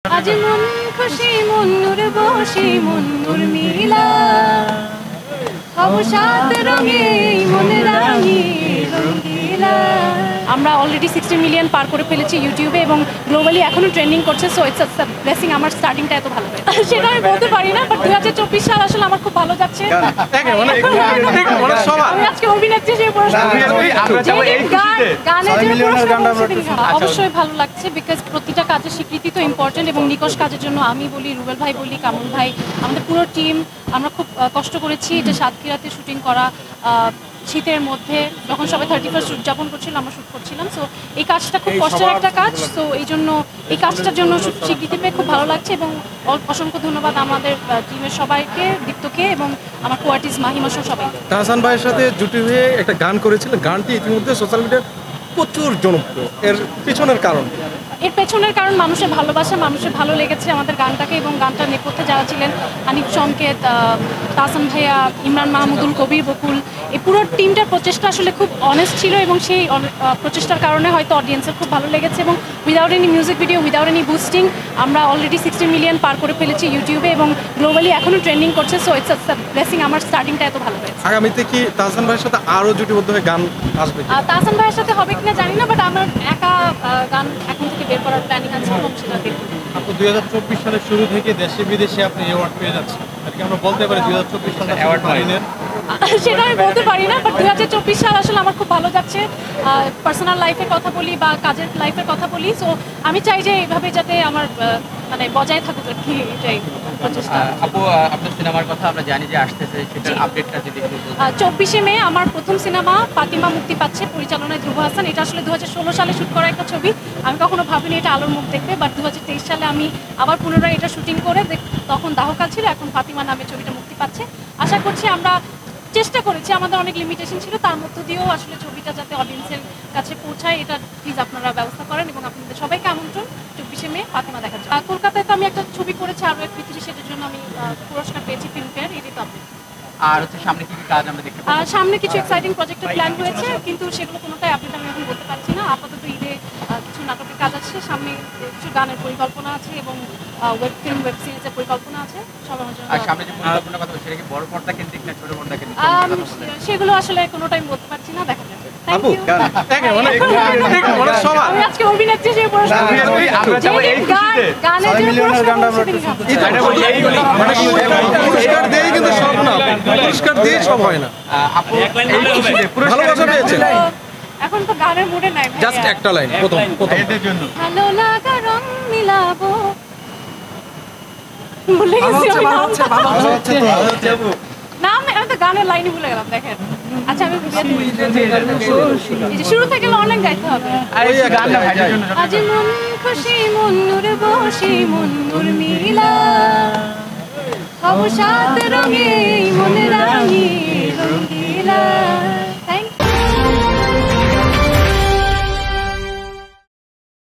আজি মন খুশি মন নূর বসি মন নূর মিলা হব সাত রঙে মন রাঙি রঙ্গিলা। আমরা অলরেডি 60 মিলিয়ন পার করে ফেলেছি ইউটিউবে এবং গ্লোবালি এখনো ট্রেন্ডিং করছে। So it's a blessing. আমার স্টার্টিংটা এত ভালো হয়েছে সেটা আমি বলতে পারি না, বাট 2024 সাল আসলে আমার খুব ভালো যাচ্ছে। আমি আজকে অভিনেত্রী যে অবশ্যই ভালো লাগছে, বিকজ প্রতিটা কাজের স্বীকৃতি তো ইম্পর্টেন্ট এবং নিকশ কাজের জন্য আমি বলি, রুবেল ভাই বলি, কামুন ভাই, আমাদের পুরো টিম আমরা খুব কষ্ট করেছি এটা সাতক্ষীরাতে শুটিং করা। শীতের মধ্যে যখন সবাই 31st উদযাপন করছিল আমরা শ্যুট করছিলাম। সো এই কাজটা খুব কষ্টের একটা কাজ। সো এই জন্য এই কাজটার জন্য স্বীকৃতি পেয়ে খুব ভালো লাগছে এবং অসংখ্য ধন্যবাদ আমাদের টিমের সবাইকে, দীপ্তকে এবং আমার কোয়ার্টিস্ট মাহিমা সহ সবাই। তাহসান ভাইয়ের সাথে জুটি হয়ে একটা গান করেছিলেন, গানটি ইতিমধ্যে সোশ্যাল মিডিয়ায় প্রচুর জনপ্রিয়। এর পেছনের কারণ মানুষের ভালোবাসা, মানুষের ভালো লেগেছে আমাদের গানটাকে এবং গানটা নেপথ্যে যারা ছিলেন, আনিক সংকেত, তাহসান ভাইয়া, ইমরান মাহমুদুল, কবির, বকুল, এই পুরো টিমটার প্রচেষ্টা আসলে খুব অনেস্ট ছিল এবং সেই প্রচেষ্টার কারণে হয়তো অডিয়েন্সের খুব ভালো লেগেছে এবং without any music video, without any boosting আমরা অলরেডি 60 মিলিয়ন পার করে ফেলেছি ইউটিউবে এবং গ্লোবালি এখনো ট্রেন্ডিং করছে। So it's a blessing. আমার স্টার্টিংটা এত ভালো হয়েছে। আগামীতে কি তাহসান ভাইয়ের সাথে আরও জুটিবদ্ধ হয়ে গান আসবে? তাহসান ভাইয়ের সাথে হবে কিনা জানি না, বাট আমার একা গান এখন থেকে বের করার প্ল্যানিং আছে এবং সেটা দেখব। আপনি 2024 সালের শুরু থেকে দেশে বিদেশে আপনি অ্যাওয়ার্ড পেয়ে যাচ্ছেন, আজকে আমরা বলতে পারি 2024 সালে অ্যাওয়ার্ড পাইলেন? সেটা আমি বলতে পারি না, বাট 2024 সাল আসলে আমার খুব ভালো যাচ্ছে। পার্সোনাল লাইফের কথা বলি বা কাজের লাইফের কথা বলি। সো আমি চাই যে এইভাবে যাতে আমার মানে বজায় থাকুক আর কি, এটাই প্রচেষ্টা। আপু, আপনার সিনেমার কথা আমরা জানি যে আসতেছে, সেটার আপডেটটা যদি 24শে মে আমার প্রথম সিনেমা ফাতিমা মুক্তি পাচ্ছে, পরিচালনায় ধ্রুব হাসান। এটা আসলে 2016 সালে শ্যুট করা একটা ছবি। আমি কখনো ভাবিনি এটা আলোর মুখ দেখবে, বাট 2023 সালে আমি আবার পুনরায় এটা শুটিং করে তখন দাহকাল ছিল, এখন ফাতিমা নামে ছবিটা মুক্তি পাচ্ছে। আশা করছি, আমরা চেষ্টা করেছি, আমাদের অনেক লিমিটেশন ছিল, তার মধ্য দিয়েও আসলে ছবিটা যাতে অডিয়েন্সের কাছে পৌঁছায় এটা প্লিজ আপনারা ব্যবস্থা করেন এবং আপনাদের সবাইকে আমন্ত্রণ 24শে মে ফাতিমা দেখার জন্য। কলকাতায় তো আমি একটা ছবি করেছি আরও এক পৃথিবী, সেটার জন্য আমি পুরস্কার পেয়েছি ফিল্মফেয়ার। এটাই তো আপনি। আর হচ্ছে সামনে কি কাজ আমরা দেখতে পাবো? সামনে কিছু এক্সাইটিং প্রজেক্টের প্ল্যান রয়েছে, কিন্তু সেগুলো কোনোটাই আপডেট আমি এখন বলতে পারছি না। আপাতত ঈদে কিছু নাটকের কাজ আছে, সামনে কিছু গানের পরিকল্পনা আছে এবং ওয়েব ফিল্ম, ওয়েব সিরিজের পরিকল্পনা আছে সবার জন্য। আর সামনে যে পরিকল্পনার কথা সেটা কি বড় পর্দা কেন্দ্রিক না ছোট পর্দা কেন্দ্রিক? সেগুলো আসলে কোনোটাই বলতে পারছি না, দেখা যাবে। আপু আমি আজকে অভিনেত্রী যে পুরস্কার দিয়ে কিন্তু সব না, পুরস্কার দিয়ে সব হয় না। আপু ভালোবাসা পেয়েছেন? এখন তো গানের মুডে নাই, জাস্ট একটা লাইন প্রথম এদের জন্য ভালো লাগা রং মিলাবো, ভুলে গেছি নাম, আমি তো গানের লাইনই ভুলে গেলাম। দেখেন, আচ্ছা আমি শুরু থেকে অনেক গাইতে হবে। আজ মন খুশি মন নূর বসি মন নূর মিলা হব সাত রঙে মন রাঙি